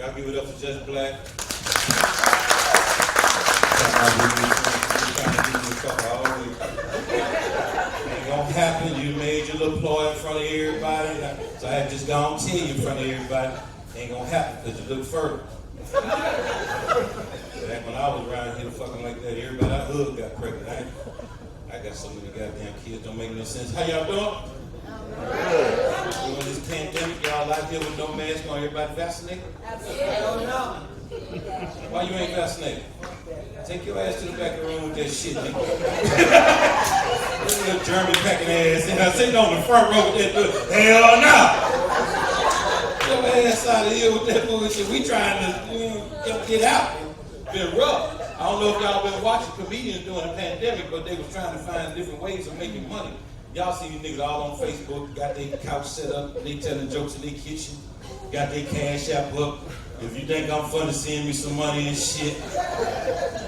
Y'all give it up for Just Black. Ain't gonna happen. You made your little ploy in front of everybody. So I had just gone tell you in front of everybody. Ain't gonna happen because you look further. Back when I was around here fucking like that, everybody I hugged got pregnant. I got so many goddamn kids, don't make no sense. How y'all doing? During this pandemic, y'all out here with no mask on, everybody vaccinated? Absolutely. I don't know. Why you ain't vaccinated? Take your ass to the back of the room with that shit, nigga. This little German packing ass, and I'm sitting on the front row with that little, hell no! Get your ass out of here with that bullshit. We trying to get out. Been rough. I don't know if y'all been watching comedians during the pandemic, but they was trying to find different ways of making money. Y'all see these niggas all on Facebook, got their couch set up, they telling jokes in their kitchen, got their cash app up. If you think I'm funny, send me some money and shit.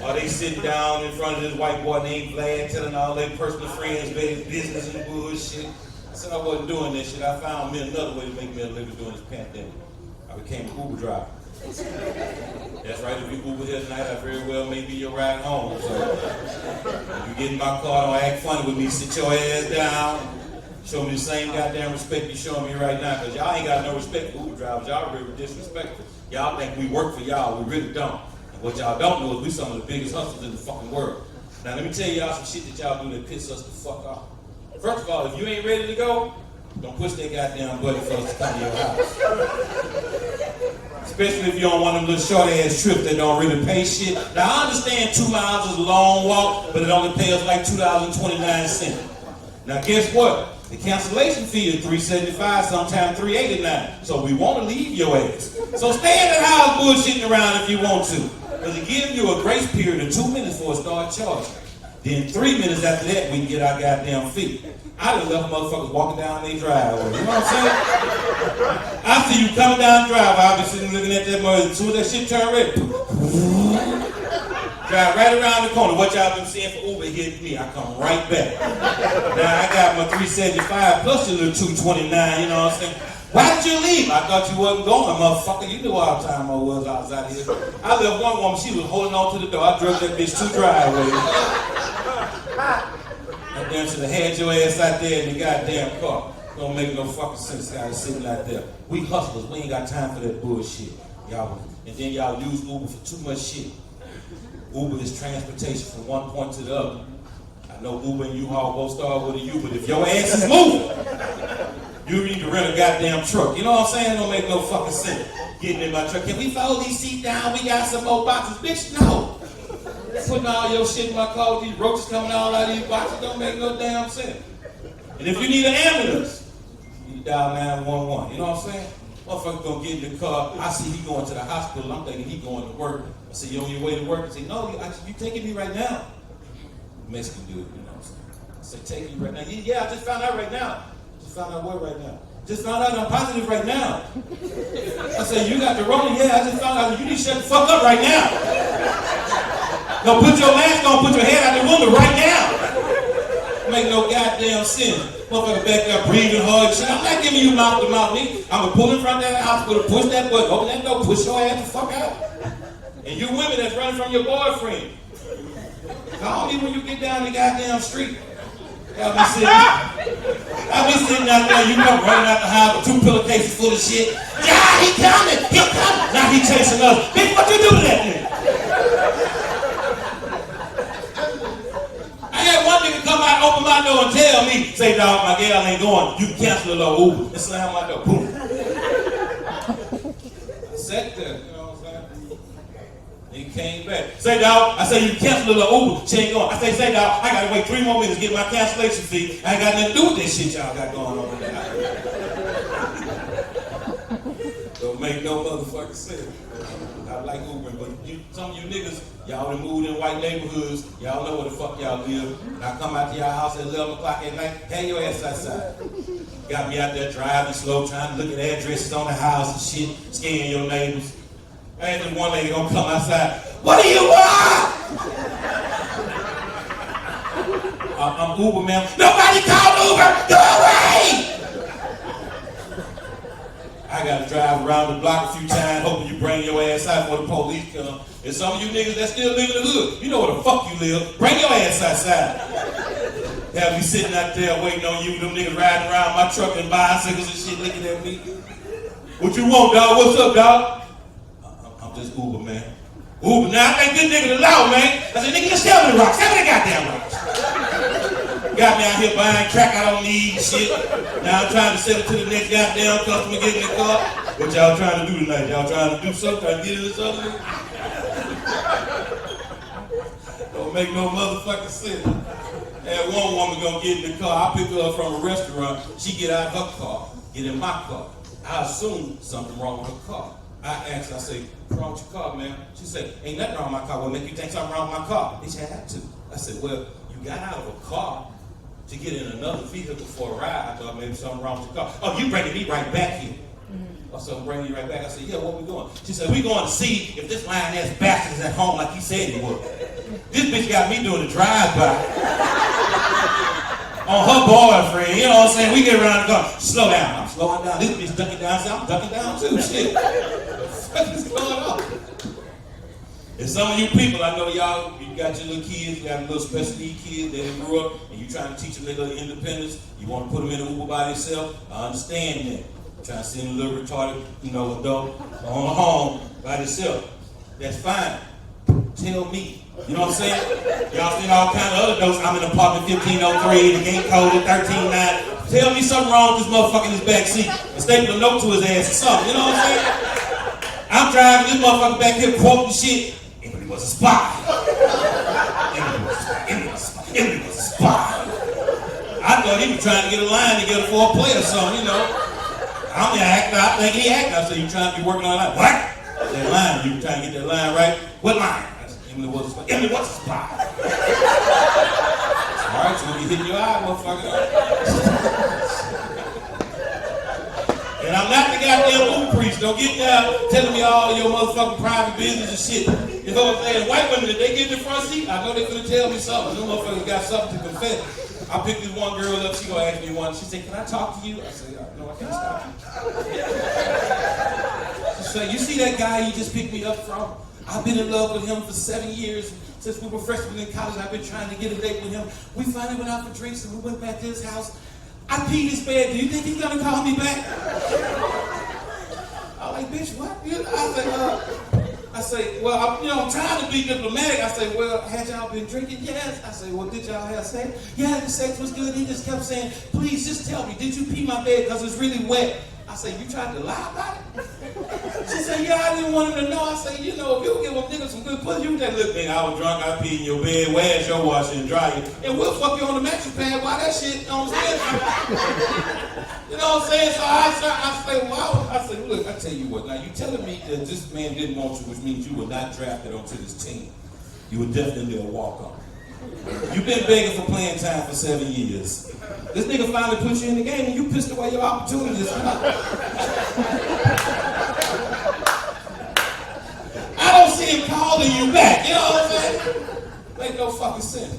Or they sitting down in front of this white boy named Vlad, telling all their personal friends about his business and bullshit. I said I wasn't doing that shit. I found me another way to make me a living during this pandemic. I became an Uber driver. That's right, if you Uber here tonight, I very well may be your ride home. So if you get in my car, don't act funny with me, sit your ass down. Show me the same goddamn respect you showing me right now, because y'all ain't got no respect for Uber drivers. Y'all really disrespectful. Y'all think we work for y'all, we really don't. And what y'all don't know is we some of the biggest hustlers in the fucking world. Now let me tell y'all some shit that y'all do that piss us the fuck off. First of all, if you ain't ready to go, don't push that goddamn button for us to come to your house. Especially if you're on one of them little short ass trips that don't really pay shit. Now I understand 2 miles is a long walk, but it only pays us like $2.29. Now guess what? The cancellation fee is $3.75, sometimes $3.89. So we want to leave your ass. So stay in the house bullshitting around if you want to. Because it gives you a grace period of 2 minutes before it starts charging. Then 3 minutes after that, we can get our goddamn fee. I done left motherfuckers walking down their driveway. You know what I'm saying? I see you coming down the driveway. I'll be sitting looking at that mother. As soon as that shit turn red, drive right around the corner. What y'all been seeing for Uber hit me, I come right back. Now I got my $3.75 plus your little $2.29, you know what I'm saying? Why did you leave? I thought you wasn't going, motherfucker. You knew all the time I was out here. I left one woman, she was holding on to the door. I drove that bitch 2 driveways. And then should have had your ass out there in the goddamn car. Don't make no fucking sense, guys, sitting out there. We hustlers, we ain't got time for that bullshit. Y'all, and then y'all use Uber for too much shit. Uber is transportation from one point to the other. I know Uber and U-Haul both start with a U, but if your ass is moving, you need to rent a goddamn truck. You know what I'm saying? It don't make no fucking sense. Getting in my truck. Can we fold these seats down? We got some more boxes. Bitch, no. Putting all your shit in my car with these roaches coming all out of these boxes don't make no damn sense. And if you need an ambulance, you dial 911. You know what I'm saying? Motherfucker gonna get in the car. I see he going to the hospital. I'm thinking he going to work. I say, you on your way to work? I say, no, you taking me right now. Mexican dude, you know what I'm saying? I say, taking you right now. Yeah, I just found out right now. Just found out what right now? Just found out I'm positive right now. I say, you got the Rona? Yeah, I just found out. You need to shut the fuck up right now. No, put your mask on, put your head out the window right now. Make no goddamn sense. Motherfucker back there breathing hard and shit. I'm not giving you mouth to mouth, nigga. I'm gonna pull in front of that hospital, push that button, open that door, push your ass the fuck out. And you women that's running from your boyfriend, call me when you get down the goddamn street. I'll be sitting out there, you know, running out the house with 2 pillowcases full of shit. Yeah, he coming. Now he chasing us. Bitch, what you do to that nigga? I had one nigga come out, open my door and tell me, say, dog, my gal ain't going. You can cancel a little Uber. And slam my door. Boom. I sat there, you know what I'm saying? He came back. Say, dog, I say, you cancel a little Uber. She ain't going. I say, dog, I got to wait 3 more minutes to get my cancellation fee. I ain't got nothing to do with this shit y'all got going on there. Don't make no motherfucking sense. I like Ubering, but some of you niggas, y'all done moved in white neighborhoods. Y'all know where the fuck y'all live. And I come out to y'all house at 11 o'clock at night. Hang your ass outside. Got me out there driving slow, trying to look at addresses on the house and shit, scaring your neighbors. I ain't just one lady gonna come outside. What do you want? I'm Uber, man. Nobody called Uber. Go away. I I gotta drive around the block a few times, hoping you bring your ass out before the police come. And some of you niggas that still live in the hood, you know where the fuck you live. Bring your ass outside. Have me sitting out there waiting on you, them niggas riding around my truck and bicycles and shit, looking at me. What you want, dog? What's up, dog? I'm just Uber, man. Uber, now I think this nigga the law, man. I said, nigga, just sell me the rocks. Sell me the goddamn rocks. Got me out here buying crack I don't need and shit. Now I'm trying to sell it to the next goddamn customer getting in the car. What y'all trying to do tonight? Y'all trying to do something? Trying to get in this other nigga? Don't make no motherfucking sense. Had one woman gonna get in the car. I pick her up from a restaurant. She get out of her car, get in my car. I assume something wrong with her car. I asked, I say, what's wrong with your car, man? She said, ain't nothing wrong with my car. What make you think something wrong with my car? Bitch, I had to. I said, well, you got out of a car to get in another vehicle for a ride. I thought maybe something wrong with your car. Oh, you bringing me right back here. I said, I'm bringing you right back. I said, yeah, where we going? She said, we going to see if this lying-ass bastard is at home like he said he would. This bitch got me doing a drive-by. On her boyfriend, you know what I'm saying? We get around the car, slow down. I'm slowing down. This bitch ducking down, so I'm ducking down too. Shit. What is going on? And some of you people, I know y'all, you got your little kids, you got little special needs kids, they done grew up, and you trying to teach them their independence. You want to put them in an Uber by themselves. I understand that. Trying to send a little retarded, adult on home by themselves. That's fine. Tell me. You know what I'm saying? Y'all seen all kind of other notes. I'm in apartment 1503, the gate code is 139. Tell me something wrong with this motherfucker in his back seat and staple a note to his ass or something. You know what I'm saying? I'm driving this motherfucker back here quoting shit. Emily was a spy. Emily was a spy. I thought he was trying to get a line together for a play or something, I'm the actor. I think he acted. I said, you trying to be working on that? What? That line. You trying to get that line right? What line? Emily was a spy. Emily was a spy. All right, so when you hit your eye, motherfucker. And I'm not the goddamn Uber priest. Don't get down telling me all your motherfucking private business and shit. You know what I'm saying? White women, if they get in the front seat, I know they're gonna tell me something. Them motherfuckers got something to confess. I picked this one girl up. She gonna ask me one. She said, "Can I talk to you?" I said, "No, I can't stop you." She said, "You see that guy you just picked me up from? I've been in love with him for 7 years. Since we were freshmen in college, I've been trying to get a date with him. We finally went out for drinks and we went back to his house. I peed his bed. Do you think he's gonna call me back?" I'm like, "Bitch, what?" I say, well, I'm trying to be diplomatic. I say, well, had y'all been drinking? Yes. I say, well, did y'all have sex? Yeah, the sex was good. He just kept saying, please, just tell me, did you pee my bed because it's really wet? I say, you tried to lie about it? She said, yeah, I didn't want him to know. I say, if you give a nigga some good pussy, you just look, nigga, I was drunk, I peed in your bed, where's your washer and dryer? And we'll fuck you on the mattress pad while that shit, you know what I'm saying? You know what I'm saying? So I say, wow. I say, look, I tell you what, now you telling me that this man didn't want you, which means you were not drafted onto this team. You were definitely a walk-on. You've been begging for playing time for 7 years. This nigga finally put you in the game and you pissed away your opportunities. I don't see him calling you back, you know what I'm saying? Make no fucking sense.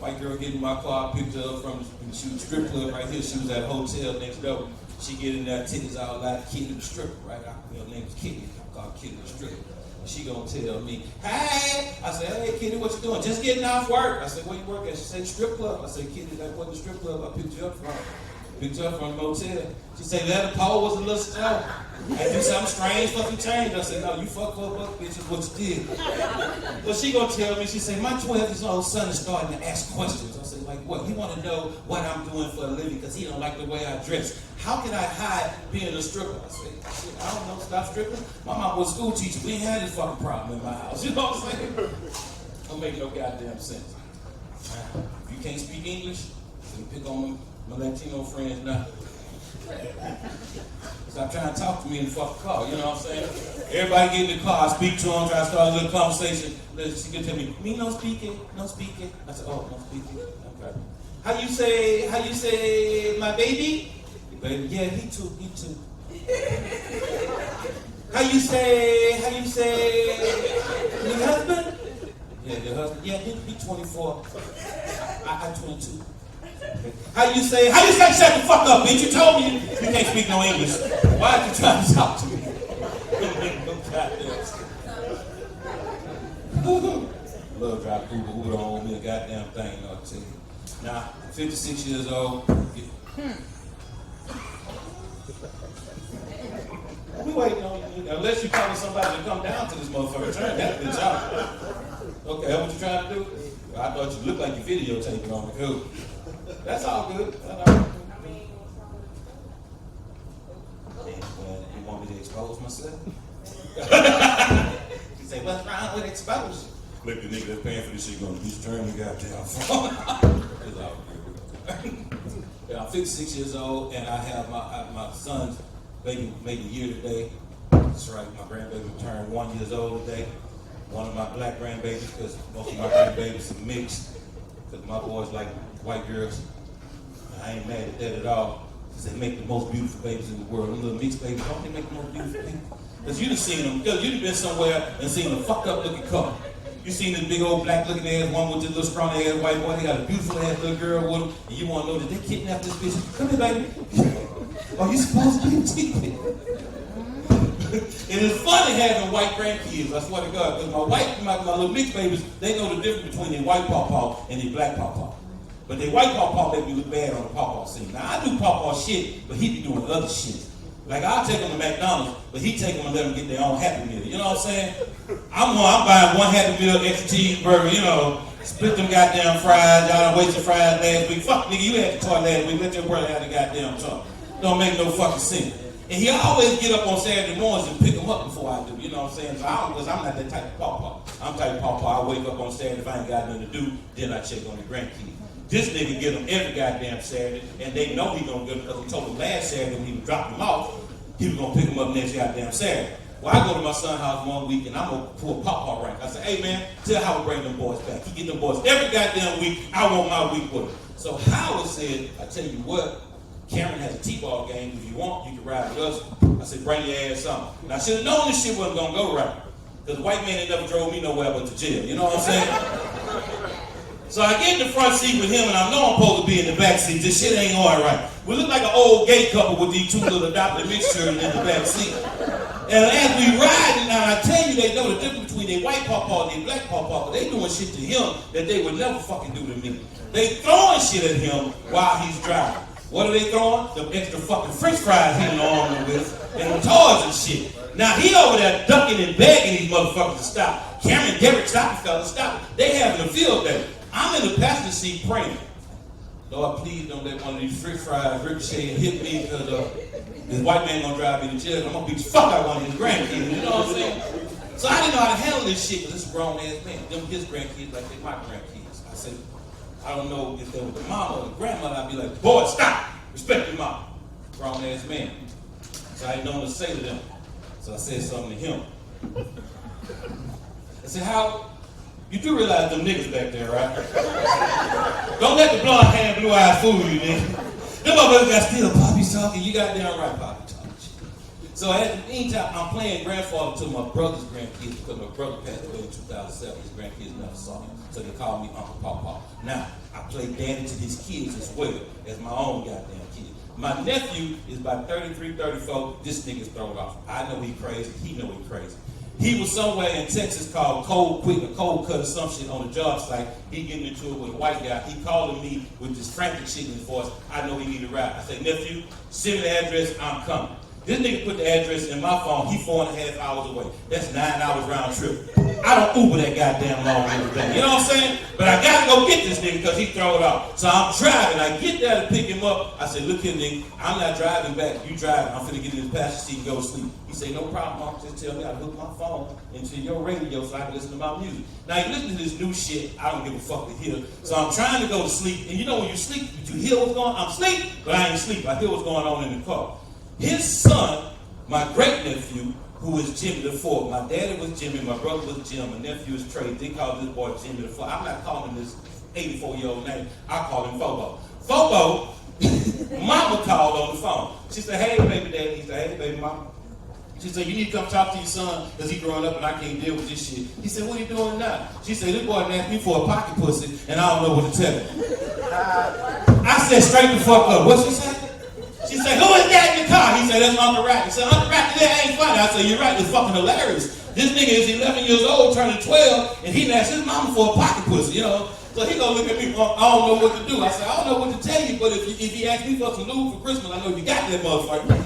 White girl get in my car, I picked her up from the strip club right here. She was at a hotel next door. She get in there, titties all out, Kitty the stripper, right? Her name is Kitty. I call Kitty the stripper. She gonna tell me, hey. I said, hey, Kitty, what you doing? Just getting off work. I said, where you work at? She said, strip club. I said, Kitty, that wasn't the strip club I picked you up from. Picked you up from the motel. She said, that pole was a little slow. I do something strange for some change. I said, no, you fuck for a buck, bitch, is what you did. But she gonna tell me, she said, my 12-year-old son is starting to ask questions. I said, like what? He wanna know what I'm doing for a living because he don't like the way I dress. How can I hide being a stripper? I said, shit, I don't know, stop stripping. My mom was a school teacher. We ain't had this fucking problem in my house. You know what I'm saying? Don't make no goddamn sense. If you can't speak English, you pick on my Latino friends now. Stop trying to talk to me in the fucking car, you know what I'm saying? Everybody get in the car, I speak to them, try to start a little conversation. She can tell me no speaking, no speaking. I said, oh, no speaking, okay. How you say, my baby? Baby, yeah, he too. How you say, your husband? Yeah, your husband, yeah, he 24. I 22. How you say, shut the fuck up, bitch? You told me you can't speak no English. Why are you trying to talk to me? No goddamn sense. Love drop Uber don't owe me a goddamn thing, I'll tell you. Now, I'm 56 years old. We waiting on you. Unless you calling somebody to come down to this motherfucker, turn that bitch out. Okay, that's what you trying to do? I thought you looked like you videotaping on the cool. That's all good. You want me to expose myself? You say, what's wrong with exposure? Look, the nigga that's paying for this shit gonna just turn the goddamn phone. It's all good. And I'm 56 years old, and I have my son's baby made a year today. That's right, my grandbaby turned 1 year old today. One of my black grandbabies, because most of my grandbabies are mixed, because my boys like white girls. I ain't mad at that at all, because they make the most beautiful babies in the world. Them little mixed babies, don't they make the most beautiful babies? Because you done seen them, because you done been somewhere and seen a fucked up looking couple. You seen this big old black looking ass one with this little scrawny ass white boy. They got a beautiful ass little girl with them, and you want to know that they kidnapped this bitch. Come here, baby. Are you supposed to be a teacher? It is funny having white grandkids, I swear to God, because my little mixed babies, they know the difference between their white pawpaw and their black pawpaw. But their white pawpaw make me look bad on the pawpaw scene. Now, I do pawpaw shit, but he be doing other shit. Like, I'll take them to McDonald's, but he take them and let them get their own Happy Meal. You know what I'm saying? I'm buying one Happy Meal, extra cheeseburger, you know, split them goddamn fries. Y'all done wasted fries last week. Fuck, nigga, you had the toy last week. Let your brother have the goddamn toy. Don't make no fucking sense. And he always get up on Saturday mornings and pick them up before I do. You know what I'm saying? So because I'm not that type of pawpaw. I'm type of pawpaw. I wake up on Saturday if I ain't got nothing to do, then I check on the grandkids. This nigga get them every goddamn Saturday, and they know he gonna get them because he told them last Saturday when he was dropping them off, he was gonna pick them up next goddamn Saturday. Well, I go to my son's house 1 week and I'm gonna pull a pawpaw rank. I say, hey man, tell Howard bring them boys back. He get them boys every goddamn week. I want my week with him. So Howard said, I tell you what, Cameron has a T-ball game. If you want, you can ride with us. I said, bring your ass on. Now I should have known this shit wasn't gonna go right. Because the white man ain't never drove me nowhere but to jail. You know what I'm saying? So I get in the front seat with him, and I know I'm supposed to be in the back seat. This shit ain't going right. We look like an old gay couple with these two little adopted mixed children in the back seat. And as we riding, now I tell you, they know the difference between their white pawpaw and their black pawpaw, but they doing shit to him that they would never fucking do to me. They throwing shit at him while he's driving. What are they throwing? The extra fucking french fries he armed with, and the toys and shit. Now he over there ducking and begging these motherfuckers to stop. Cameron, Derek, stop it, fellas, stop it. They having a field day. I'm in the passenger seat praying. Lord, please don't let one of these french fries ricochet and hit me because this white man gonna drive me to jail. I'm gonna beat the fuck out of one of his grandkids. You know what I'm saying? So I didn't know how to handle this shit because this is a grown ass man. Them his grandkids like they my grandkids. I said, I don't know if they were the mama or the grandmother. I'd be like, boy, stop. Respect your mama. Grown ass man. So I didn't know what to say to them. So I said something to him. I said, Howard, you do realize them niggas back there, right? Don't let the blonde hair, blue eyes fool you, nigga. Them motherfuckers got still Poppy talking. You got damn right, Poppy talking. So at the meantime, I'm playing grandfather to my brother's grandkids because my brother passed away in 2007. His grandkids never saw him, so they called me Uncle Pawpaw. Now, I play daddy to his kids as well as my own goddamn kids. My nephew is about 33, 34. This nigga's thrown off. I know he crazy. He know he crazy. He was somewhere in Texas called Cold Cut or some shit on a job site. He getting into it with a white guy. He calling me with this frantic shit in his voice. I know he need a ride. I say, nephew, send me the address. I'm coming. This nigga put the address in my phone. He 4.5 hours away. That's 9 hours round trip. I don't Uber that goddamn long every day. You know what I'm saying? But I gotta go get this nigga because he throw it off. So I'm driving. I get there to pick him up. I say, look here, nigga. I'm not driving back. You driving. I'm finna get in the passenger seat and go to sleep. He say, no problem, Mom. Just tell me I hook my phone into your radio so I can listen to my music. Now you listen to this new shit. I don't give a fuck to hear. So I'm trying to go to sleep. And you know when you sleep, you hear what's going on. I'm asleep, but I ain't asleep. I hear what's going on in the car. His son, my great nephew, who is Jimmy the Fourth. My daddy was Jimmy, my brother was Jim, my nephew is Trey. They call this boy Jimmy the Fourth. I'm not calling him this 84-year-old name. I call him Fobo. Fobo, mama called on the phone. She said, hey, baby daddy. He said, hey, baby mama. She said, you need to come talk to your son because he growing up and I can't deal with this shit. He said, what are you doing now? She said, this boy asked me for a pocket pussy and I don't know what to tell him. I said, straight the fuck up. What she said? She said, who is that in the car? He say, that's Uncle Rodney. He said, Uncle Rodney, that ain't funny. I said, you're right, it's fucking hilarious. This nigga is 11 years old, turning 12, and he asked his mama for a pocket pussy, you know. So he gonna look at me, I don't know what to do. I said, I don't know what to tell you, but if he asked me for some news for Christmas, I know you got that motherfucker.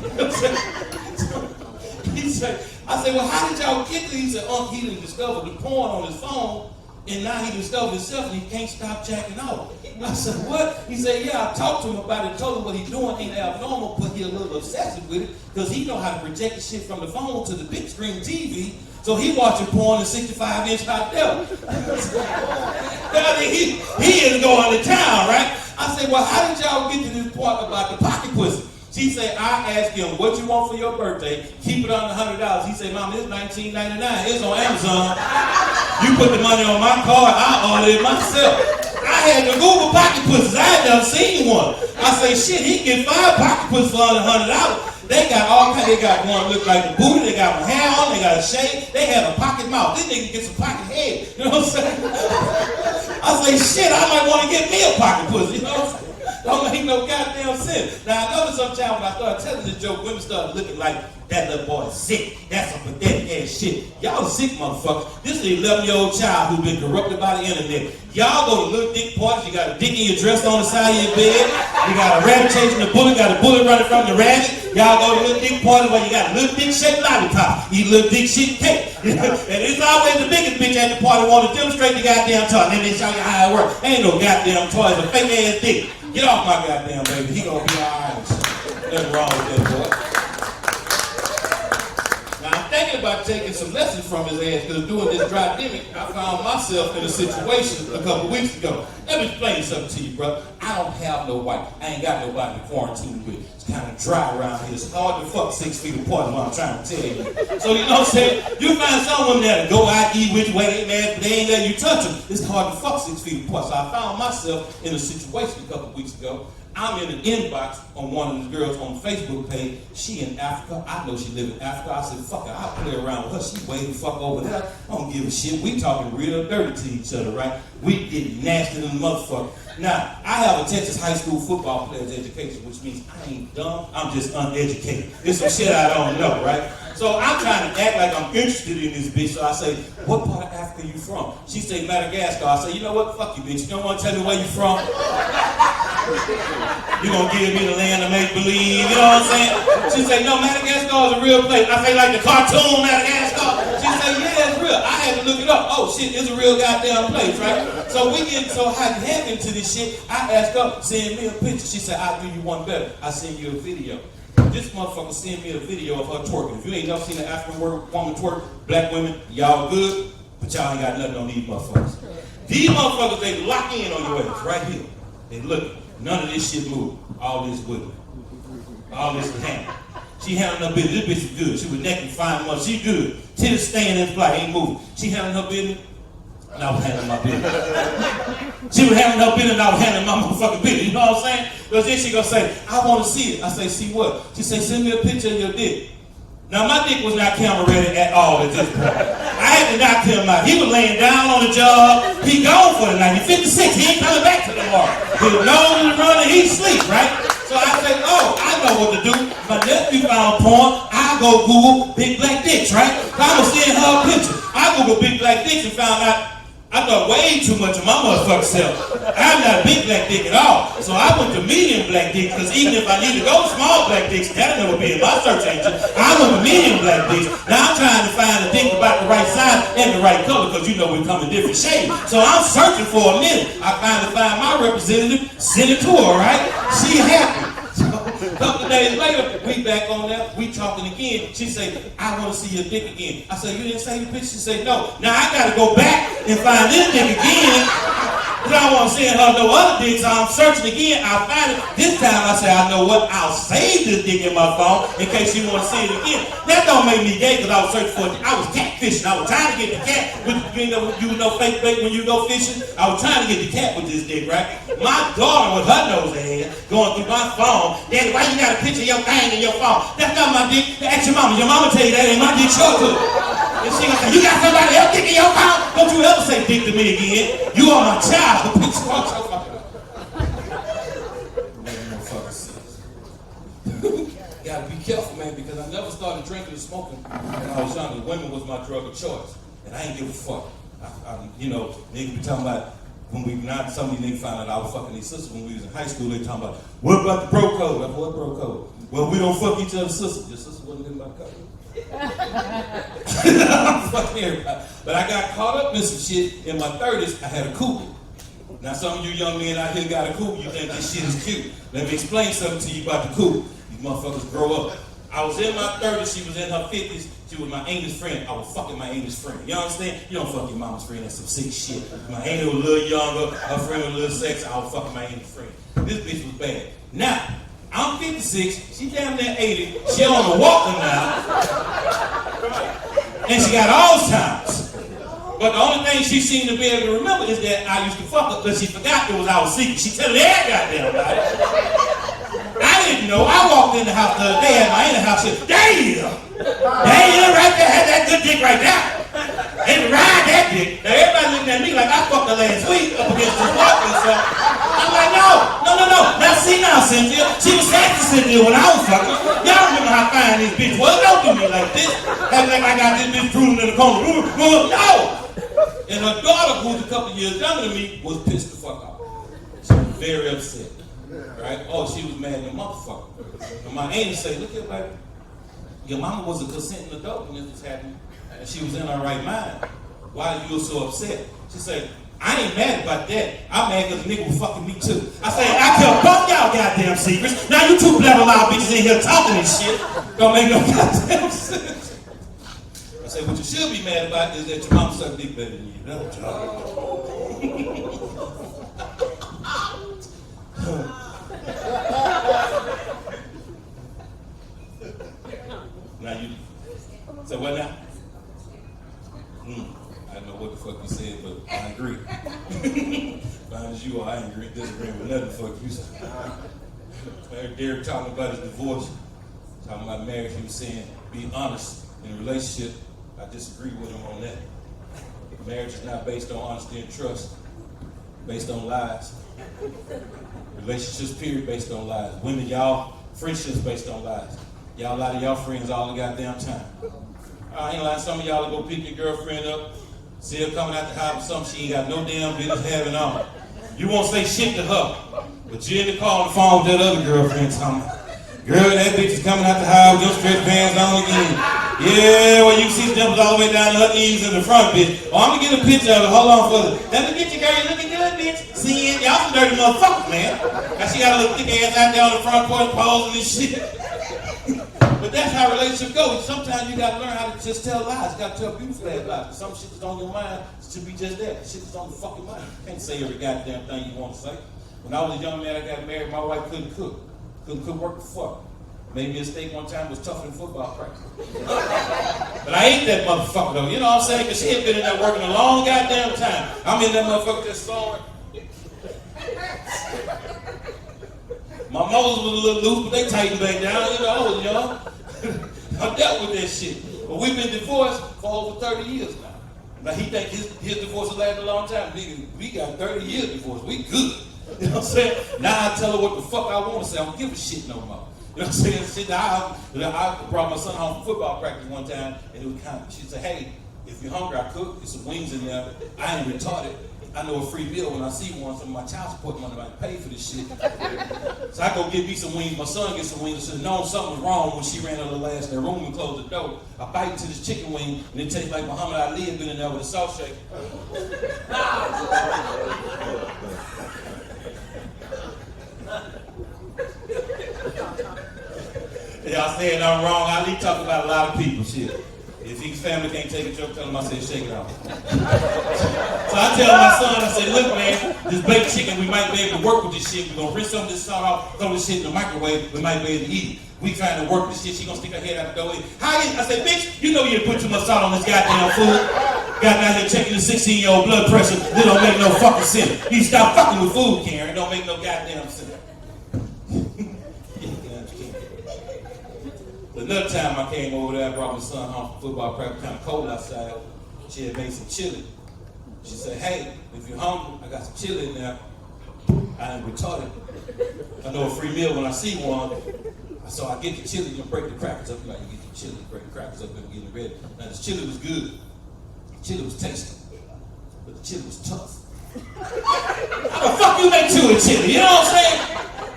He said, I said, well, how did y'all get this? He said, he done discovered the porn on his phone, and now he discovered himself, and he can't stop jacking off. I said, what? He said, yeah, I talked to him about it, told him what he's doing ain't abnormal, but he's a little obsessive with it, because he know how to project the shit from the phone to the big screen TV, so he watching porn in 65-inch hot def. he is going to town, right? I said, well, how did y'all get to this point about the pocket pussy? She said, I asked him, what you want for your birthday? Keep it under $100. He said, Mom, it's $19.99. It's on Amazon. You put the money on my card, I order it myself. I had to Google pocket pussies. I had never seen one. I say, shit, he can get 5 pocket pussies for under $100. They got all kinds. They got one look like the booty. They got one hair on. They got a shade. They have a pocket mouth. This nigga gets a pocket head. You know what I'm saying? I say, shit, I might want to get me a pocket pussy. You know what I'm saying? Don't make no goddamn sense. Now, I noticed sometime when I started telling this joke, women started looking like, that little boy is sick. That's some pathetic ass shit. Y'all sick motherfuckers. This is an 11-year-old child who's been corrupted by the internet. Y'all go to little dick parties. You got a dick in your dress on the side of your bed. You got a rabbit chasing the bullet. Got a bullet running from the rabbit. Y'all go to little dick parties where you got a little dick shaped lollipop. Eat little dick shit cake. And it's always the biggest bitch at the party want to demonstrate the goddamn toy. And then they show you how it works. Ain't no goddamn toy. It's a fake ass dick. Get off my goddamn baby. He gonna be alright. Nothing wrong with that boy. Now I'm thinking about taking some lessons from his ass because doing this dry demic, I found myself in a situation a couple weeks ago. Let me explain something to you, bro. I don't have no wife. I ain't got nobody to quarantine with. It's kind of dry around here. It's hard to fuck 6 feet apart is what I'm trying to tell you. So you know what I'm saying? You find some women that go out, eat which way they mad, but they ain't letting you touch them. It's hard to fuck 6 feet apart. So I found myself in a situation a couple weeks ago. I'm in an inbox on one of the girls on the Facebook page. She in Africa. I know she live in Africa. I said, fuck her. I'll play around with her. She way the fuck over there. I don't give a shit. We talking real dirty to each other, right? We get nasty than a motherfucker. Now, I have a Texas high school football player's education, which means I ain't dumb. I'm just uneducated. There's some shit I don't know, right? So I'm trying to act like I'm interested in this bitch. So I say, what part of Africa you from? She say, Madagascar. I say, you know what? Fuck you, bitch. You don't want to tell me where you from? You gonna give me the land of make-believe, you know what I'm saying? She say, no, Madagascar is a real place. I say, like the cartoon Madagascar? She say, yeah, it's real. I had to look it up. Oh, shit, it's a real goddamn place, right? So we get so heavy into this shit, I asked her, send me a picture. She said, I'll do you one better. I send you a video. This motherfucker sent me a video of her twerking. If you ain't never seen an African woman twerk, black women, y'all good, but y'all ain't got nothing on these motherfuckers. These motherfuckers, they lock in on your ass right here. They look. None of this shit moved. All this wiggle. All this handle. She handling her business. This bitch is good. She was naked 5 months. She good. Titties staying in flight. Ain't moving. She handling her business. And I was handling my business. She was handling her business and I was handling my motherfucking business. You know what I'm saying? Because then she gonna say, I want to see it. I say, see what? She say, send me a picture of your dick. Now my dick was not camera ready at all at this point. I had to knock him out. He was laying down on the job. He gone for the night. He's 56. He ain't coming back to tomorrow. His nose is running. He sleep, right? So I say, oh, I know what to do. My nephew found porn. I go Google big black dicks, right? So I was seeing her picture. I Google big black dicks and found out I thought way too much of my motherfucking self. I'm not a big black dick at all. So I went to medium black dick because even if I need to go small black dicks, that'll never be in my search engine. I went to medium black dicks. Now I'm trying to find a dick about the right size and the right color because you know we come in different shades. So I'm searching for a minute. I finally find my representative, send it to her, right? She happy. A couple of days later, we back on that, we talking again. She say, I want to see your dick again. I say, you didn't say the picture? She say, no. Now I got to go back and find this dick again. Because I don't want to send her no other dick, so I'm searching again. I find it. This time I say, I know what? I'll save this dick in my phone in case you want to see it again. That don't make me gay because I was searching for it. I was catfishing. I was trying to get the cat. You know fake bait when you go fishing? I was trying to get the cat with this dick, right? My daughter with her nose ahead going through my phone. Daddy, why you got a picture of your thing in your phone? That's not my dick. Ask your mama. Your mama tell you that ain't my dick. Sure too. And she gonna say, you got somebody else dick in your phone? Don't you ever say dick to me again. You are my child. gotta be careful, man, because I never started drinking and smoking when I was younger. Women was my drug of choice, and I ain't give a fuck. You know, niggas be talking about when we not some of these niggas found out I was fucking these sisters when we was in high school. They talking about what about the bro code? I said, what bro code? Well, we don't fuck each other's sisters. Your sister wasn't in my code. I'm fucking everybody. But I got caught up in some shit in my 30s. I had a coupe. Now some of you young men out here got a coupe. You think this shit is cute. Let me explain something to you about the coupe. These motherfuckers grow up. I was in my 30s. She was in her 50s. She was my English friend. I was fucking my English friend. You understand? You don't fuck your mama's friend. That's some sick shit. My English was a little younger. Her friend was a little sexy. I was fucking my English friend. This bitch was bad. Now, I'm 56. She damn near 80. She on a walker now. And she got Alzheimer's. But the only thing she seemed to be able to remember is that I used to fuck her because she forgot it was our secret. She telling every goddamn body. I didn't know. I walked in the house the other day at my inner house and said, damn! Damn, right there, had that good dick right there. And ride that dick. Now everybody looking at me like I fucked her last week up against the walking so I'm like, no. Now see now, Cynthia. She was sexy Cynthia when I was fucking. Y'all remember how fine this bitch was? Don't do me like this. Acting like I got this bitch drooling in the corner. No! And her daughter, who's a couple years younger than me, was pissed the fuck off. She was very upset. Right? Oh, she was mad at the motherfucker. And my auntie say, look at like, your mama was a consenting adult when this was happening. And she was in her right mind. Why you so upset? She said, I ain't mad about that. I'm mad because the nigga was fucking me too. I said, I tell both y'all goddamn secrets. Now you two blabber loud bitches in here talking and shit. Don't make no goddamn sense. I said, what you should be mad about is that your mom sucked dick better than you. That's what y'all. Now you say what now? I don't know what the fuck you said, but I agree. Fine as you are, I ain't disagreeing with nothing the fuck you said. I heard Derek talking about his divorce, talking about marriage. He was saying, be honest in a relationship. I disagree with him on that. Marriage is not based on honesty and trust, based on lies. Relationships, period, based on lies. Women, y'all, friendships based on lies. Y'all lie to y'all friends all the goddamn time. I ain't lying, some of y'all will go pick your girlfriend up, see her coming out the house with something she ain't got no damn business having on. You won't say shit to her, but you're in the car on the phone with that other girlfriend talking, girl, that bitch is coming out the house with your stretch pants on again. Yeah, well, you see dimples all the way down to her knees in the front, bitch. Oh, I'm gonna get a picture of it. Hold on for it. Let me get you, girl. You looking good, bitch. See it? Y'all some dirty motherfuckers, man. Now she got a little thick ass out there on the front porch posing and shit. But that's how relationships go. Sometimes you gotta learn how to just tell lies. You gotta tell beautiful ass lies. Some shit that's on your mind should be just that. Shit that's on the fucking mind. You can't say every goddamn thing you want to say. When I was a young man, I got married. My wife couldn't cook. Couldn't cook worth the fuck. Made me a steak one time, was tougher than football practice. But I ate that motherfucker though, you know what I'm saying? Because she had been in there working a long goddamn time. I'm in that motherfucker just sawing. My muscles was a little loose, but they tightened back down, you know, I was young. I dealt with that shit. But we've been divorced for over 30 years now. Now he think his divorce will last a long time. Nigga, we got 30 years divorce, we good. You know what I'm saying? Now I tell her what the fuck I want to say, I don't give a shit no more. You know what I'm saying? Shit, I brought my son home from football practice one time, and it was kind of, she said, hey, if you're hungry, I cook. There's some wings in there. I ain't retarded. I know a free meal when I see one. Some of my child support money might pay for this shit. So I go get me some wings. My son gets some wings. I said, no, something was wrong when she ran out of the last in the room and closed the door. I bite into this chicken wing, and it tastes like Muhammad Ali had been in there with a salt shaker. Y'all saying I'm wrong. Ali talk about a lot of people, shit. If his family can't take a joke, tell him I said shake it off. So I tell my son, I said, look man, this baked chicken, we might be able to work with this shit. We're gonna rinse some of this salt off, throw this shit in the microwave, we might be able to eat it. We trying to work this shit, she gonna stick her head out the door. I said, bitch, you know you didn't put too much salt on this goddamn food. Got out here checking the 16-year-old blood pressure. It don't make no fucking sense. You stop fucking with food, Karen. It don't make no goddamn sense. Another time I came over there, I brought my son home from football practice, kind of cold outside. She had made some chili. She said, hey, if you're hungry, I got some chili in there. I ain't retarded. I know a free meal when I see one. So I get the chili and break the crackers up. Like, you get the chili, break the crackers up, and getting ready. Now, the chili was good. The chili was tasty. But the chili was tough. How the fuck you make chili? You know what I'm saying?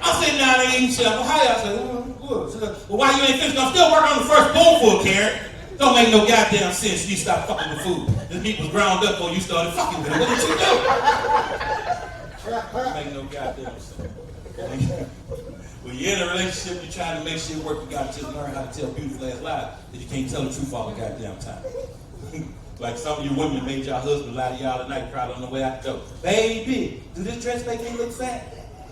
I'm sitting down there eating chili. Well, how y'all say, good. Well, why you ain't finished? I'm still working on the first spoonful, Karen. Don't make no goddamn sense. You stop fucking with food. This meat was ground up before you started fucking with it. What did you do? Don't make no goddamn sense. When you're in a relationship, you're trying to make shit work, you gotta just learn how to tell beautiful ass lies, because you can't tell the truth all the goddamn time. Like some of you women made your husband lie to y'all tonight, cried on the way out the door. Baby, do this dress make me look fat?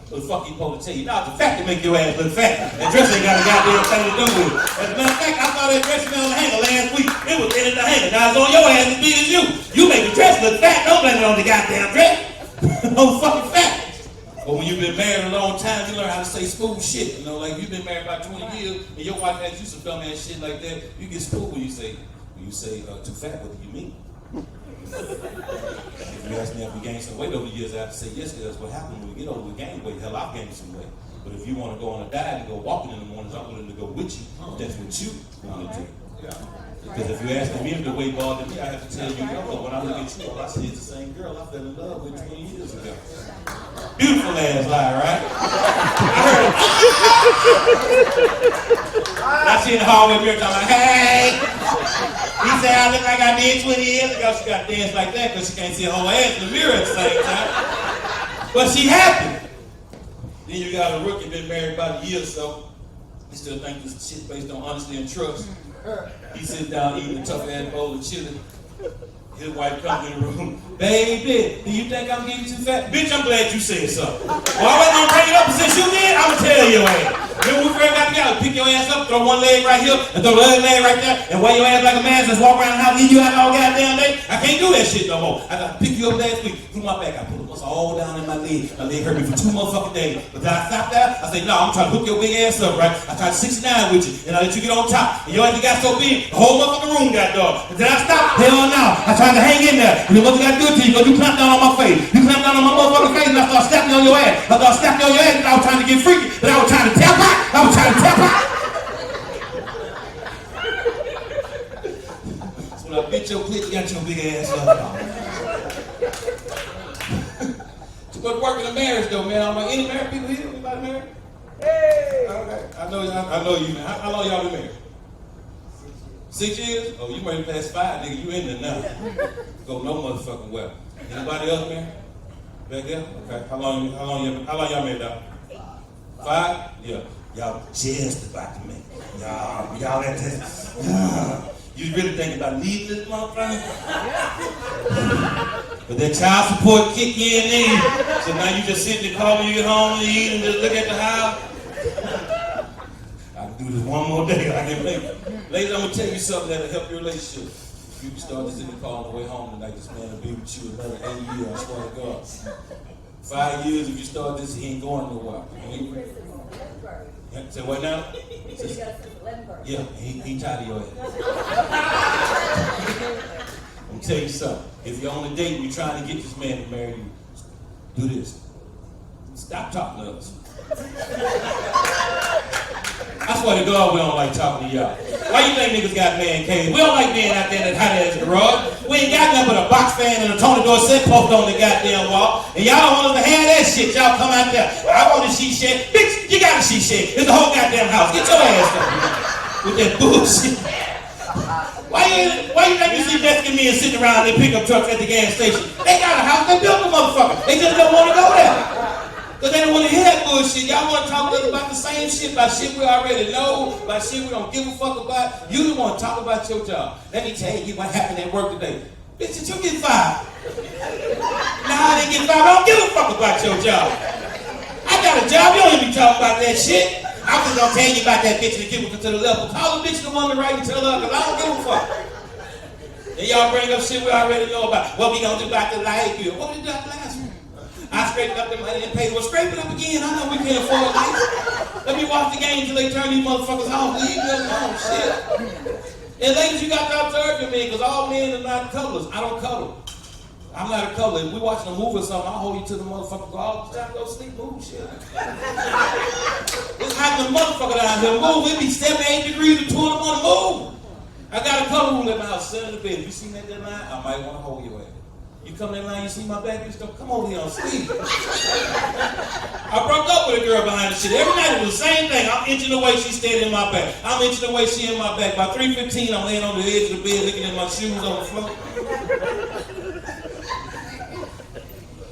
What the fuck you supposed to tell you? Nah, it's the fact to make your ass look fat. That dress ain't got a goddamn thing to do with it. As a matter of fact, I saw that dress on the hanger last week. It was in the hanger. Now it's on your ass as big as you. You make the dress look fat, don't blame it on the goddamn dress. No fucking fat. But when you've been married a long time, you learn how to say smooth shit. You know, like you've been married about 20 years, and your wife asks you some dumb ass shit like that, you get smooth when you say too fat, what do you mean? If you ask me if we gained some weight over the years, I have to say yes, because that's what happened when we get older, we gain weight. Hell, I've gained some weight. But if you want to go on a diet and go walking in the mornings, I'm willing to go with you. That's what you want to do. Because if you ask me if the weight bothered me, I have to tell you no. But when I look at you, all I see is the same girl I fell in love with 20 years ago. Beautiful ass lie, right? I heard it. I see in the hallway mirror talking like, hey! He said I look like I did 20 years ago. She got to dance like that because she can't see her whole ass in the mirror at the same time. But she happy. Then you got a rookie been married about a year or so. He still think this shit based on honesty and trust. He sits down eating a tough ass bowl of chili. His wife comes in the room. Baby, do you think I'm getting too fat? Bitch, I'm glad you said something. Well, I wasn't gonna bring it up, and since you did, I'm gonna tell your ass. Then we first got together, pick your ass up, throw one leg right here, and throw the other leg right there, and wear your ass like a man, just walk around the house, leave you out all goddamn day. I can't do that shit no more. I got to pick you up last week, through my back, I put the muscle all down in my leg. My leg hurt me for 2 motherfucking days. But then I stopped there, I said, no, I'm trying to hook your big ass up, right? I tried 69 with you, and I let you get on top. And your ass got so big, the whole motherfucking room got dark. But then I stopped, hell no, I tried to hang in there. And then what you got to do to you, you clamp down on my face. You clamp down on my motherfucking face, and I start snapping on your ass. I started snapping on your ass, and I was trying to get freaky, but I was trying to tap out. I was trying to tap out. So when I bit your clit, you got your big ass up. So go to work in a marriage though, man. I'm like, any married people here? Anybody married? Hey! Okay. I know you, man. How long y'all been married? 6 years? Oh, you ready past 5, nigga. You in there now. Go no motherfucking well. Anybody else married? Back there? Okay. How long y'all married out? 5? Yeah. Y'all just about to make it. Y'all at that. You really thinking about leaving this motherfucker? But that child support kick in there. So now you just sit in the car when you get home and eat and just look at the house. I can do this one more day. I can make it. Ladies, I'm gonna tell you something that'll help your relationship. You can start this in the car on the way home tonight. This man will be with you another 8 years, I swear to God. 5 years, if you start this, he ain't going nowhere. Say what now? Yeah, he tired of your ass. I'm gonna tell you something. If you're on a date and you're trying to get this man to marry you, do this. Stop talking to us. I swear to God, we don't like talking to y'all. Why you think niggas got man caves? We don't like being out there in that hot ass garage. We ain't got nothing but a box fan and a Tony Dorsett post on the goddamn wall. And y'all don't want us to have that shit. Y'all come out there. I want a she shed. Bitch, you got a she shed. It's a whole goddamn house. Get your ass up with that bullshit. Why you think you see Jessica and me and sitting around in their pickup trucks at the gas station? They got a house. They built a motherfucker. They just don't want to go there. Because they don't want to hear that bullshit. Y'all want to talk to us about the same shit, about shit we already know, about shit we don't give a fuck about. You don't want to talk about your job. Let me tell you what happened at work today. Bitch, did you get fired? Nah, I didn't get fired. I don't give a fuck about your job. I got a job. You don't even talk about that shit. I'm just going to tell you about that bitch and give it to the level. Call the bitch the woman right and tell her, because I don't give a fuck. And y'all bring up shit we already know about. What we going to do about the light bill? What we do about the last one? I scraped up the money and paid. Well, scrape it up again. I know we can't afford it. Let me watch the game until they turn these motherfuckers off. Leave them alone. Shit. And ladies, you got to observe me because all men are not cuddlers. I don't cuddle. I'm not a cuddler. If we watching a movie or something, I'll hold you to the motherfucker. Go all the time, go sleep, move shit. It's hot hot in the motherfucker down here. Move, it be 78 degrees and 2 in the morning. Move. I got a color rule at my house, sit in the bed. If you see me at that line, I might want to hold your ass. You come in line, you see my back, bitch, don't come over here on sleep. I broke up with a girl behind the shit. Every night it was the same thing. I'm inching away, she stayed in my back. I'm inching away, she in my back. By 3:15, I'm laying on the edge of the bed, looking at my shoes on the floor.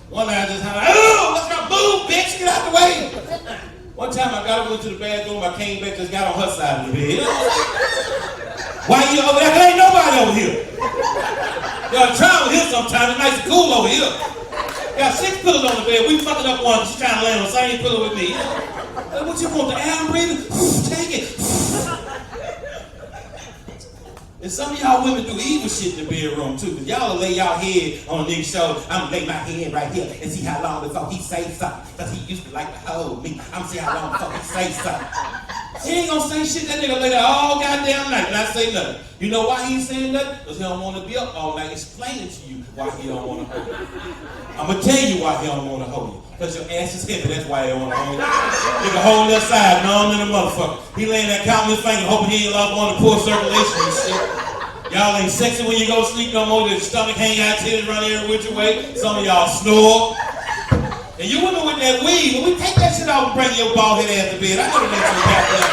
One night I just hollered, oh, let's go, move, bitch, get out the way. One time I got over to the bathroom, I came back, just got on her side of the bed. Why you over there? There ain't nobody over here. Y'all try over here sometimes, it's nice and cool over here. Got 6 pillows on the bed, we fucking up one, she's trying to land on the same pillow with me. What you want, the air breathing? Take it. And some of y'all women do evil shit in the bedroom too, because y'all will lay y'all head on a nigga's shoulder. I'm gonna lay my head right here and see how long before he say something, because he used to like to hold me. I'm gonna see how long before he say something. He ain't gonna say shit, that nigga lay there all goddamn night, not say nothing. You know why he ain't saying nothing? Because he don't want to be up all night explaining to you why he don't want to hold you. I'm gonna tell you why he don't want to hold you. Because your ass is heavy, that's why he don't want to hold you. Nigga hold that side, numb in the motherfucker. He laying there counting his fingers, hoping he ain't lost on the poor circulation and shit. Y'all ain't sexy when you go to sleep no more. Your stomach hang out, titties run every which way. Some of y'all snore. And you women with that weed, when we take that shit out and bring your bald head ass to bed, I gotta make you goddamn.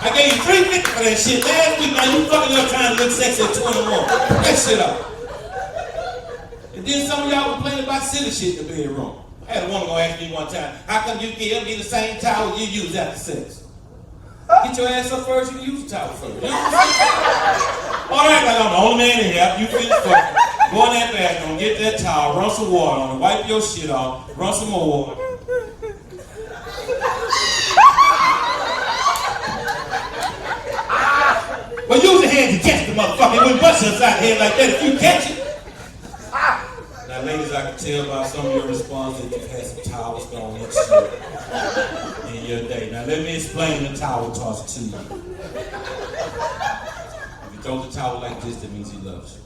I gave you $350 for that shit last week. Now you fucking up trying to look sexy at 2 in the morning. That shit up. And then some of y'all complaining about silly shit in the bedroom. I had a woman go ask me one time, how come you give me the same towel you use after sex? Get your ass up first, you can use the towel first. You know what I'm saying? All right, like I'm the only man in here. You finish fucking. Go in that bathroom, get that towel, run some water on it, wipe your shit off, run some more water. Well, use your hand to catch the motherfucker. It wouldn't bust inside the head like that if you catch it. Now, ladies, I can tell by some of your responses that you've had some towels thrown at you in your day. Now, let me explain the towel toss to you. If you throw the towel like this, that means he loves you.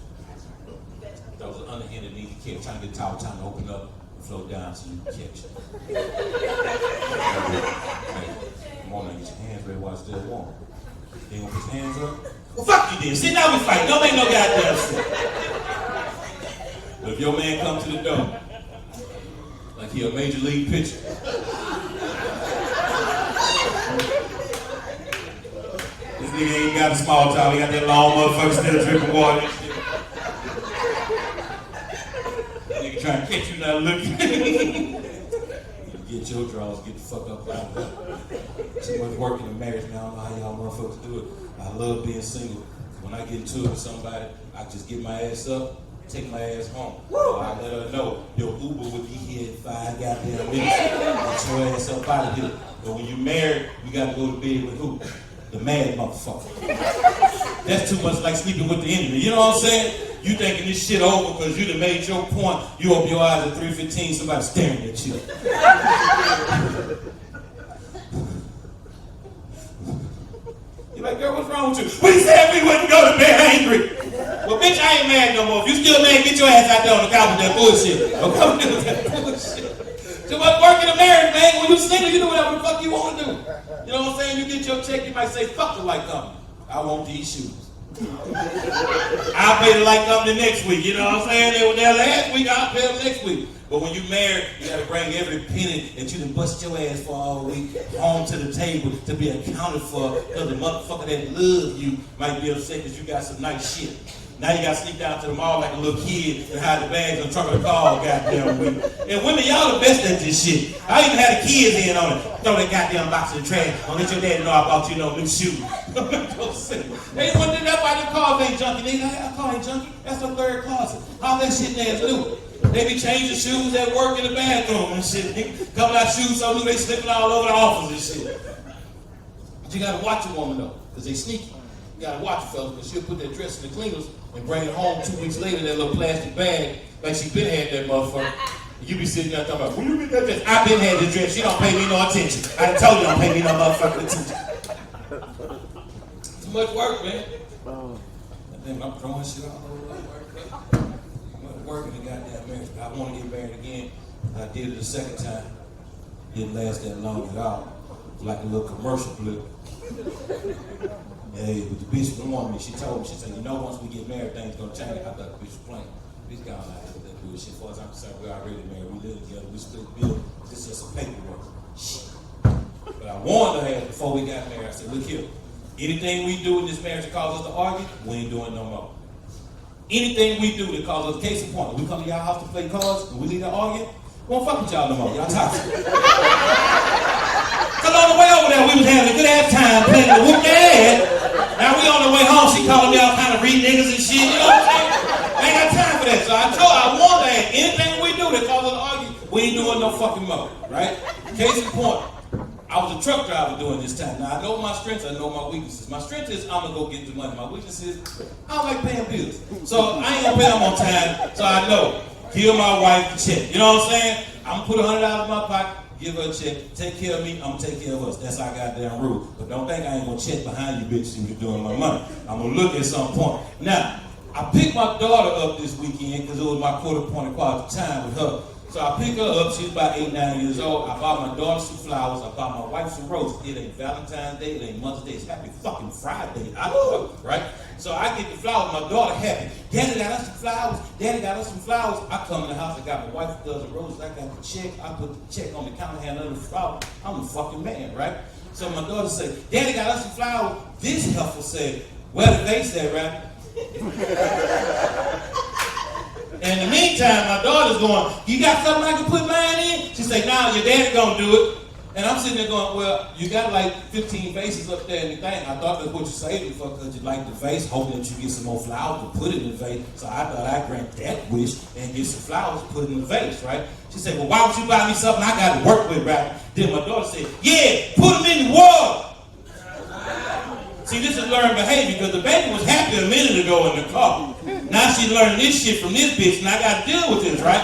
That was an underhanded need to catch. Trying to get the towel time to open up and flow down so you can catch it. Hey, come on now, get your hands ready while it's still warm. You ain't gonna put your hands up? Well, fuck you then. Sit down and fight. Don't make no goddamn sense. But if your man come to the door, like he a major league pitcher, this nigga ain't got a small towel, he got that long motherfucker still drinking water. Nigga trying to catch you not looking. Get your draws, get the fuck up out of there. Too much work in the marriage now, I don't know how y'all motherfuckers do it. I love being single. When I get into it with somebody, I just get my ass up, take my ass home. I let her know your Uber would be here in 5 goddamn minutes. Get your ass up out of here. But when you married, you gotta go to bed with who? The mad motherfucker. That's too much like sleeping with the enemy. You know what I'm saying? You thinking this shit over because you done made your point. You open your eyes at 3:15, somebody staring at you. You're like, girl, what's wrong with you? We said we wouldn't go to bed angry. Well, bitch, I ain't mad no more. If you still mad, get your ass out there on the couch with that bullshit. Don't come with that bullshit. Too much work in the marriage, man. When you single, you do whatever the fuck you want to do. You know what I'm saying? You get your check, you might say, fuck the light company. I want these shoes. I'll pay the light company next week. You know what I'm saying? They were there last week, I'll pay them next week. But when you married, you gotta bring every penny that you done bust your ass for all week home to the table to be accounted for, because the motherfucker that loves you might be upset because you got some nice shit. Now you gotta sneak down to the mall like a little kid and hide the bags in the trunk of the car, goddamn women. And women, y'all the best at this shit. I even had the kids in on it. Throw that goddamn box in the trash. Don't let your daddy know I bought you no new shoes. They want to do that why the cars ain't junky. Nigga, that car ain't junky. That's the third closet. All that shit there's new. They be changing shoes at work in the bathroom and shit. Couple out shoes so new they slipping all over the office and shit. But you gotta watch a woman though, because they sneaky. You gotta watch a fella, because she'll put that dress in the cleaners and bring it home 2 weeks later in that little plastic bag like she been had that motherfucker. You be sitting there talking about, where you get that dress? I been had this dress. She don't pay me no attention. I done told you don't pay me no motherfucking attention. Too much work, man. And then I'm throwing shit all over like work. I'm working the goddamn marriage. I want to get married again. I did it the second time. Didn't last that long at all. like a little commercial blip. Hey, but the bitch warned me. She told me, she said, you know, once we get married, things gonna change. I thought the bitch was playing. Bitch got like that bullshit. As far as I'm concerned, we're already married. We live together. We split bills. This is just some paperwork. Shit. But I warned her before we got married. I said, look here. Anything we do in this marriage that causes us to argue, we ain't doing no more. Anything we do that causes us, case in point, we come to y'all house to play cards and we leave to argue, we won't fuck with y'all no more. Y'all toxic. Cause on the way over there, we was having a good ass time playing to whoop their ass. Now we on the way home, she calling me all kind of read niggas and shit, you know what I'm saying? I ain't got time for that. So I warned her, anything we do that causes us to argue, we ain't doing no fucking more, right? Case in point, I was a truck driver during this time. Now I know my strengths, I know my weaknesses. My strength is I'm gonna go get the money. My weakness is I don't like paying bills. So I ain't gonna pay them on time, so I know. Give my wife the check. You know what I'm saying? I'm gonna put $100 in my pocket, give her a check, take care of me, I'm gonna take care of us. That's our goddamn rule. But don't think I ain't gonna check behind you bitches when you're doing my money. I'm gonna look at some point. Now, I picked my daughter up this weekend because it was my quarter point of quality time with her. So I pick her up, she's about 8, 9 years old. I bought my daughter some flowers, I bought my wife some roses. It ain't Valentine's Day, it ain't Mother's Day, it's happy fucking Friday. I know, right? So I get the flowers, my daughter happy. Daddy got us some flowers, Daddy got us some flowers. I come in the house, I got my wife a dozen roses, I got the check, I put the check on the counter, hand under the flower. I'm a fucking man, right? So my daughter said, Daddy got us some flowers. This heifer said, where the vase at, right? And in the meantime, my daughter's going, you got something I can put mine in? She said, nah, your daddy gonna do it. And I'm sitting there going, well, you got like 15 vases up there in the thing. I thought that's what you saved it for because you like the vase, hoping that you get some more flowers to put in the vase. So I thought I'd grant that wish and get some flowers to put in the vase, right? She said, well, why would you buy me something I got to work with, right? Then my daughter said, yeah, put them in the water. See, this is learned behavior because the baby was happy a minute ago in the car. Now she's learning this shit from this bitch and I got to deal with this, right?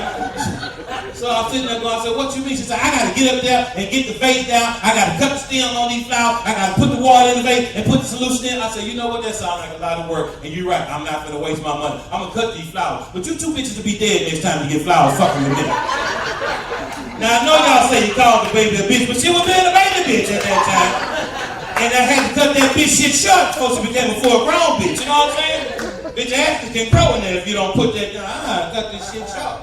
So I'm sitting there going, I said, what you mean? She said, I got to get up there and get the vase down. I got to cut the stem on these flowers. I got to put the water in the vase and put the solution in. I said, you know what? That sounds like a lot of work. And you're right. I'm not going to waste my money. I'm going to cut these flowers. But you two bitches will be dead next time you get flowers fucking with me. Now, I know y'all say you called the baby a bitch, but she was being a baby bitch at that time. And I had to cut that bitch shit short before she became a full-grown bitch. You know what I'm saying? Bitch, your ass can grow in there if you don't put that down. Cut this shit short.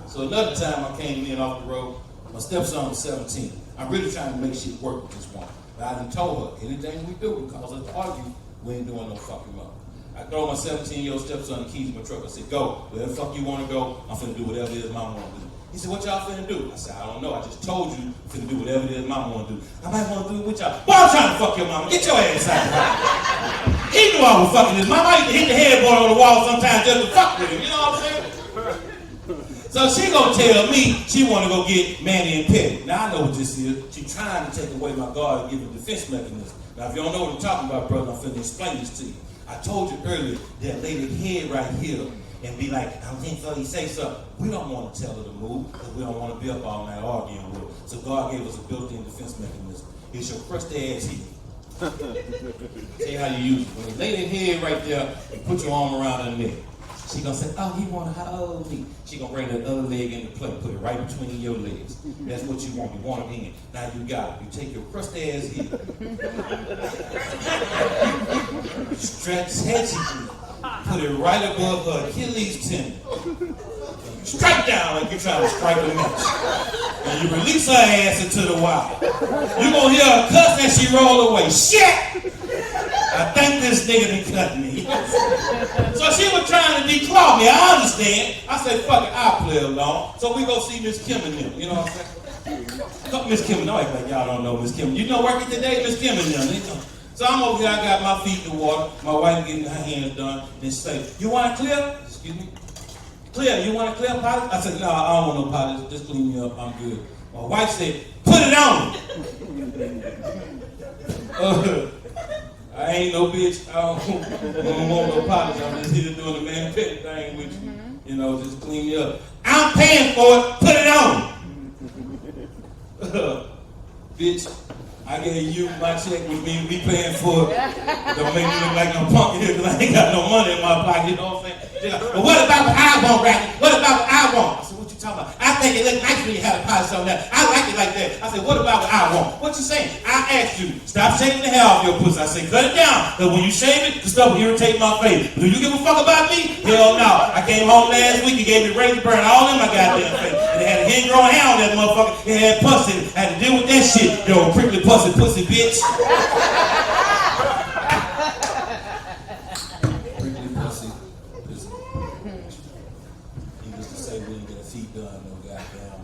So another time I came in off the road, my stepson was 17. I'm really trying to make shit work with this one. But I done told her, anything we do will cause us to argue, we ain't doing no fucking more. I throw my 17-year-old stepson the keys in my truck. I said, go, wherever the fuck you want to go, I'm finna do whatever it is mama want to do. He said, what y'all finna do? I said, I don't know. I just told you I'm finna do whatever it is mama want to do. I might want to do it with y'all. Boy, I'm trying to fuck your mama. Get your ass out. He knew I was fucking his mama. I used to hit the headboard on the wall sometimes just to fuck with him. You know what I'm saying? So she gonna tell me she wanna go get Manny and Petty. Now I know what this is. She trying to take away my guard and give a defense mechanism. Now if you don't know what I'm talking about, brother, I'm finna explain this to you. I told you earlier that lady head right here and be like, I don't think so, he say something. We don't want to tell her to move because we don't want to be up all night arguing with her. So God gave us a built-in defense mechanism. It's your crusty ass here. See how you use it. When you lay that head right there and put your arm around her neck. She gonna say, oh, he wanna hold me. She gonna bring that other leg into play, put it right between your legs. That's what you want. You want it in. Now you got it. You take your crusty ass here. Stretch strategically. Put it right above her Achilles tendon. Strike down like you're trying to strike a match. And you release her ass into the wild. You're gonna hear her cuss as she roll away. Shit! I think this nigga done cut me. So she was trying to declaw me. I understand. I said, fuck it, I'll play along. So we go see Miss Kim and them. You know what I'm saying? Miss Kim, no, like y'all don't know Miss Kim. You know working today, Miss Kim and them. So I'm over here, I got my feet in the water. My wife getting her hands done. And she say, you want to clear? Excuse me? Clear, you want to clear polish? I said, no, I don't want no polish. Just clean me up, I'm good. My wife said, put it on. I ain't no bitch. I don't want no polish. I'm just here doing the man petty thing with you. You know, just clean me up. I'm paying for it. Put it on. Bitch, I gave you my check with me paying for it. Don't make me look like I'm punk here because I ain't got no money in my pocket. You know what I'm saying? But what about what I want, Racky? What about what I want? I said, what you talking about? I think it look nice when you have a polish on that. I like it like that. I said, what about what I want? What you saying? I asked you, stop shaving the hair off your pussy. I said, cut it down. Because when you shave it, the stuff will irritate my face. Do you give a fuck about me? Hell no. I came home last week and gave me razor burn all in my goddamn face. And they had a hand-grown hair on that motherfucker. It had pus in it. I had to deal with that shit. Yo, prickly pussy bitch. Prickly pussy. Needless to say, we didn't get our feet done, no goddamn.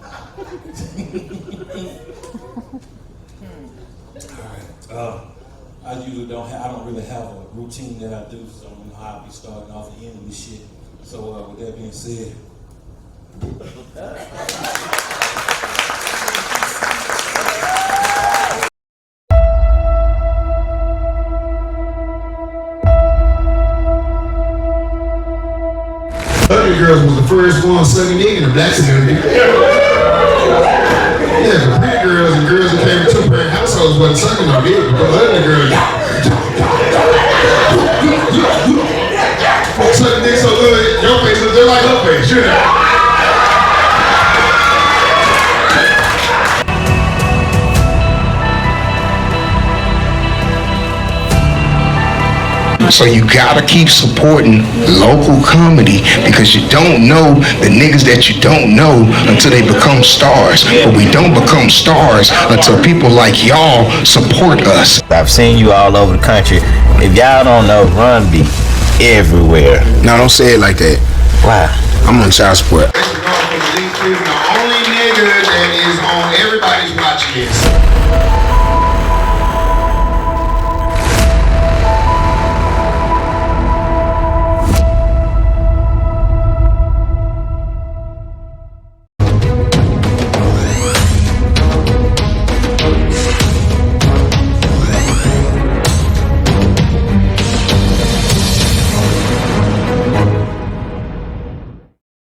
Alright. I usually I don't really have a routine that I do, so I don't know how I'll be starting off and ending this shit. So with that being said. Ugly girls was the first one sucking dick in the black community. Yeah, the pretty girls and girls that came from two-parent households wasn't sucking no dick, but ugly girls sucking dick so good, your face looks just like her face, you know. So you gotta keep supporting local comedy because you don't know the niggas that you don't know until they become stars. But we don't become stars until people like y'all support us. I've seen you all over the country. If y'all don't know, Run be everywhere. No, don't say it like that. Why? I'm on child support. The only nigga